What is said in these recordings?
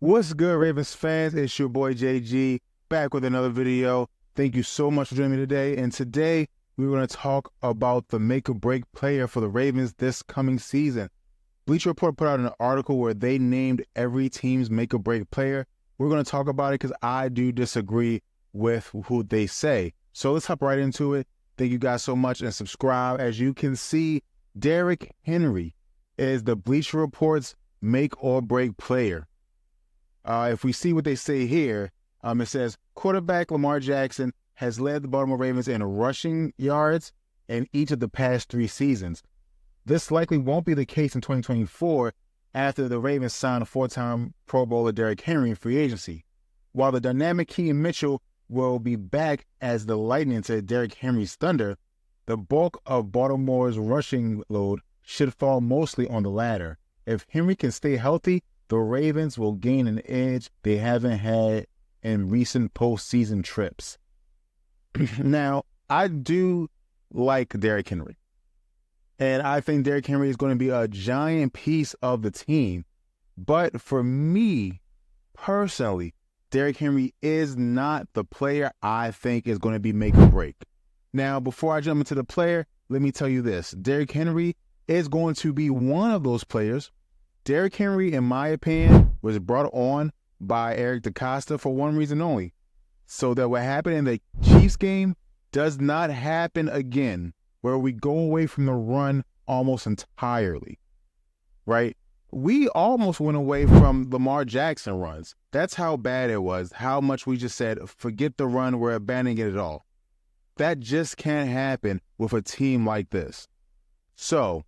What's good, Ravens fans? It's your boy JG back with another video. Thank you so much for joining me today. And today we're going to talk about the make or break player for the Ravens this coming season. Bleacher Report put out an article where they named every team's make or break player. We're going to talk about it because I do disagree with who they say. So let's hop right into it. Thank you guys so much and subscribe. As you can see, Derrick Henry is the Bleacher Report's make or break player. If we see what they say here, it says quarterback Lamar Jackson has led the Baltimore Ravens in rushing yards in each of the past 3 seasons. This likely won't be the case in 2024 after the Ravens signed a 4-time Pro Bowler Derrick Henry in free agency. While the dynamic Keaton Mitchell will be back as the lightning to Derrick Henry's thunder, the bulk of Baltimore's rushing load should fall mostly on the latter. If Henry can stay healthy, the Ravens will gain an edge they haven't had in recent postseason trips. Now, I do like Derrick Henry. And I think Derrick Henry is going to be a giant piece of the team. But for me, personally, Derrick Henry is not the player I think is going to be make or break. Now, before I jump into the player, let me tell you this. Derrick Henry is going to be one of those players. Derrick Henry, in my opinion, was brought on by Eric DeCosta for one reason only, so that what happened in the Chiefs game does not happen again, where we go away from the run almost entirely, right? We almost went away from Lamar Jackson runs. That's how bad it was, how much we just said, forget the run, we're abandoning it all. That just can't happen with a team like this. So,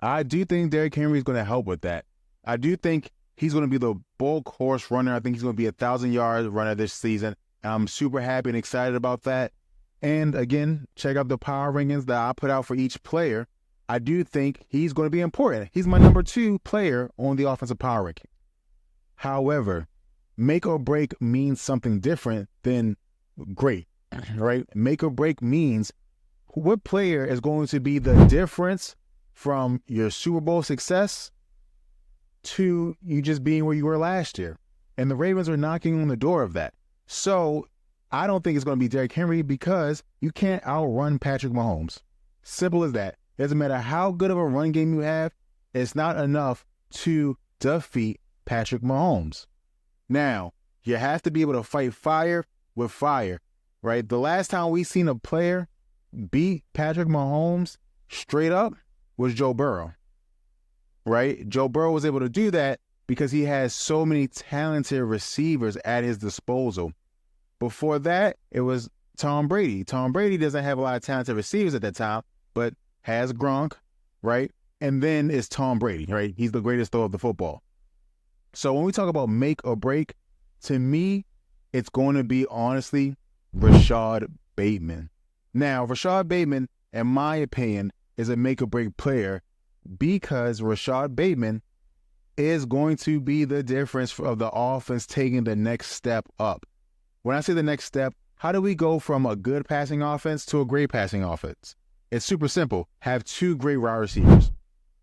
I do think Derrick Henry is going to help with that. I do think he's going to be the bulk horse runner. I think he's going to be a 1,000-yard runner this season. I'm super happy and excited about that. And again, check out the power rankings that I put out for each player. I do think he's going to be important. He's my number 2 player on the offensive power ranking. However, make or break means something different than great, right? Make or break means what player is going to be the difference from your Super Bowl success to you just being where you were last year. And the Ravens are knocking on the door of that. So I don't think it's going to be Derrick Henry because you can't outrun Patrick Mahomes. Simple as that. Doesn't matter how good of a run game you have, it's not enough to defeat Patrick Mahomes. Now, you have to be able to fight fire with fire, right? The last time we seen a player beat Patrick Mahomes straight up was Joe Burrow, right? Joe Burrow was able to do that because he has so many talented receivers at his disposal. Before that, it was Tom Brady. Tom Brady doesn't have a lot of talented receivers at that time, but has Gronk, right? And then it's Tom Brady, right? He's the greatest thrower of the football. So when we talk about make or break, to me, it's going to be, honestly, Rashad Bateman. Now, Rashad Bateman, in my opinion, is a make or break player because Rashad Bateman is going to be the difference of the offense taking the next step up. When I say the next step, how do we go from a good passing offense to a great passing offense? It's super simple. Have 2 great wide receivers.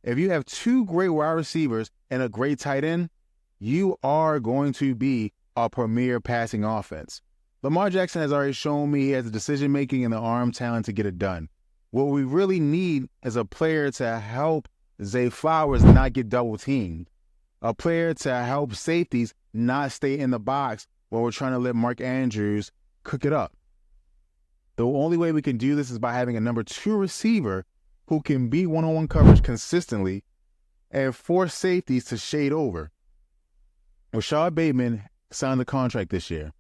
If you have 2 great wide receivers and a great tight end, you are going to be a premier passing offense. Lamar Jackson has already shown me he has the decision-making and the arm talent to get it done. What we really need is a player to help Zay Flowers not get double-teamed. A player to help safeties not stay in the box while we're trying to let Mark Andrews cook it up. The only way we can do this is by having a number 2 receiver who can beat one-on-one coverage consistently and force safeties to shade over. Rashad Bateman signed the contract this year.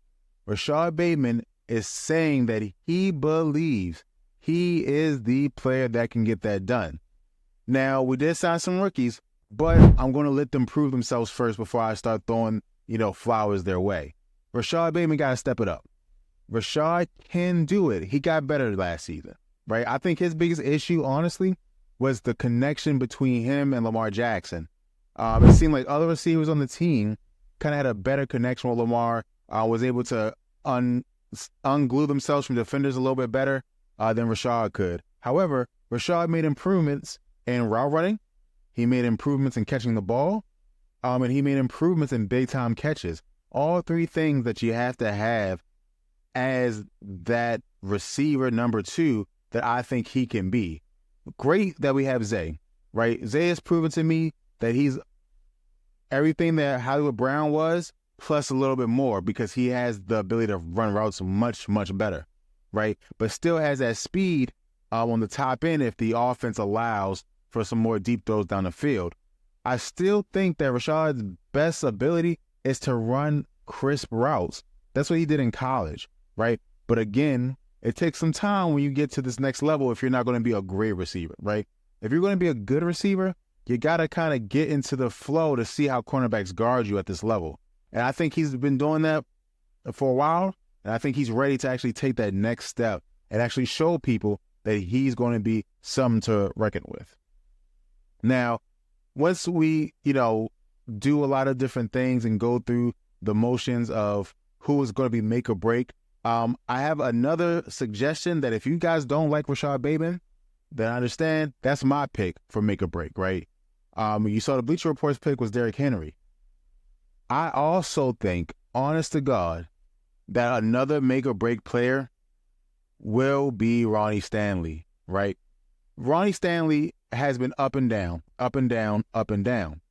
Rashad Bateman is saying that he believes he is the player that can get that done. Now, we did sign some rookies, but I'm going to let them prove themselves first before I start throwing, flowers their way. Rashad Bateman got to step it up. Rashad can do it. He got better last season, right? I think his biggest issue, honestly, was the connection between him and Lamar Jackson. It seemed like other receivers on the team kind of had a better connection with Lamar, was able to unglue themselves from defenders a little bit better than Rashad could. However, Rashad made improvements in route running. He made improvements in catching the ball. and he made improvements in big-time catches. All three things that you have to have as that receiver number 2 that I think he can be. Great that we have Zay, right? Zay has proven to me that he's everything that Hollywood Brown was, plus a little bit more, because he has the ability to run routes much, much better, right? But still has that speed on the top end if the offense allows for some more deep throws down the field. I still think that Rashad's best ability is to run crisp routes. That's what he did in college, right? But again, it takes some time when you get to this next level if you're not going to be a great receiver, right? If you're going to be a good receiver, you got to kind of get into the flow to see how cornerbacks guard you at this level. And I think he's been doing that for a while, and I think he's ready to actually take that next step and actually show people that he's going to be something to reckon with. Now, once we, do a lot of different things and go through the motions of who is going to be make or break, I have another suggestion that if you guys don't like Rashad Bateman, then I understand that's my pick for make or break, right? You saw the Bleacher Report's pick was Derrick Henry. I also think, honest to God, that another make or break player will be Ronnie Stanley, right? Ronnie Stanley has been up and down, up and down, up and down.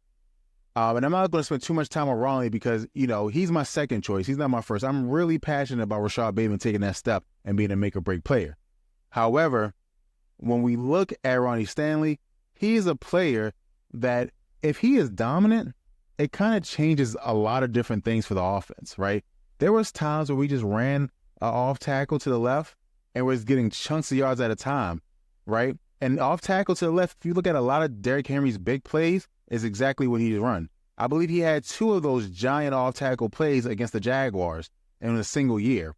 And I'm not going to spend too much time on Ronnie because, he's my second choice. He's not my first. I'm really passionate about Rashad Bateman taking that step and being a make or break player. However, when we look at Ronnie Stanley, he's a player that if he is dominant, it kind of changes a lot of different things for the offense, right? There was times where we just ran an off tackle to the left and was getting chunks of yards at a time, right? And off tackle to the left, if you look at a lot of Derrick Henry's big plays, is exactly what he's run. I believe he had 2 of those giant off tackle plays against the Jaguars in a single year.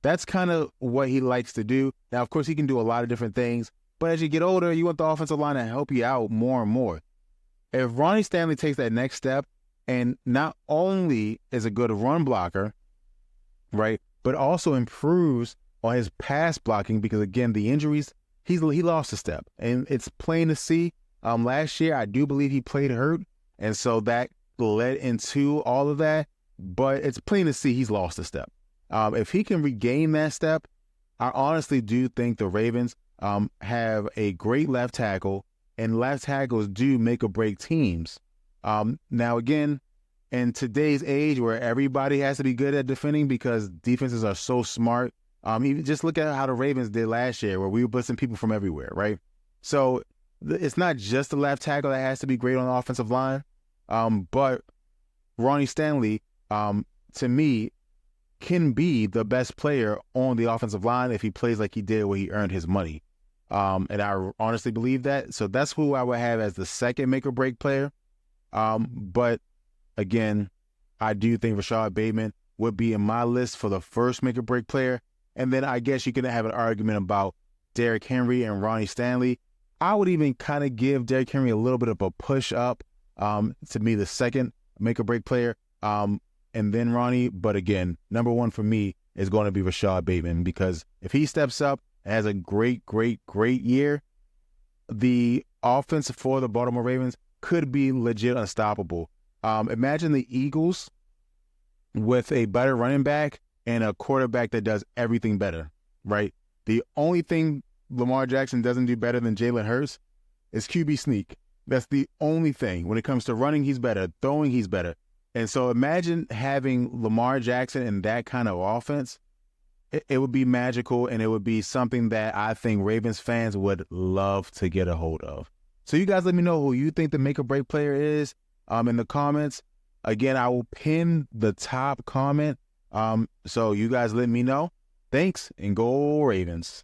That's kind of what he likes to do. Now, of course, he can do a lot of different things, but as you get older, you want the offensive line to help you out more and more. If Ronnie Stanley takes that next step and not only is a good run blocker, right, but also improves on his pass blocking because, again, the injuries, he lost a step. And it's plain to see. Last year, I do believe he played hurt, and so that led into all of that. But it's plain to see he's lost a step. If he can regain that step, I honestly do think the Ravens have a great left tackle, and left tackles do make or break teams. Now, again, in today's age where everybody has to be good at defending because defenses are so smart, even just look at how the Ravens did last year where we were blitzing people from everywhere, right? So it's not just the left tackle that has to be great on the offensive line, but Ronnie Stanley, to me, can be the best player on the offensive line if he plays like he did when he earned his money. And I honestly believe that. So that's who I would have as the second make or break player. But again, I do think Rashad Bateman would be in my list for the first make or break player. And then I guess you can have an argument about Derrick Henry and Ronnie Stanley. I would even kind of give Derrick Henry a little bit of a push up to be the second make or break player. And then Ronnie. But again, number one for me is going to be Rashad Bateman because if he steps up and has a great, great, great year, the offense for the Baltimore Ravens could be legit unstoppable. Imagine the Eagles with a better running back and a quarterback that does everything better, right? The only thing Lamar Jackson doesn't do better than Jalen Hurts is QB sneak. That's the only thing. When it comes to running, he's better. Throwing, he's better. And so imagine having Lamar Jackson in that kind of offense. It would be magical, and it would be something that I think Ravens fans would love to get a hold of. So you guys let me know who you think the make or break player is in the comments. Again, I will pin the top comment. So you guys let me know. Thanks, and go Ravens.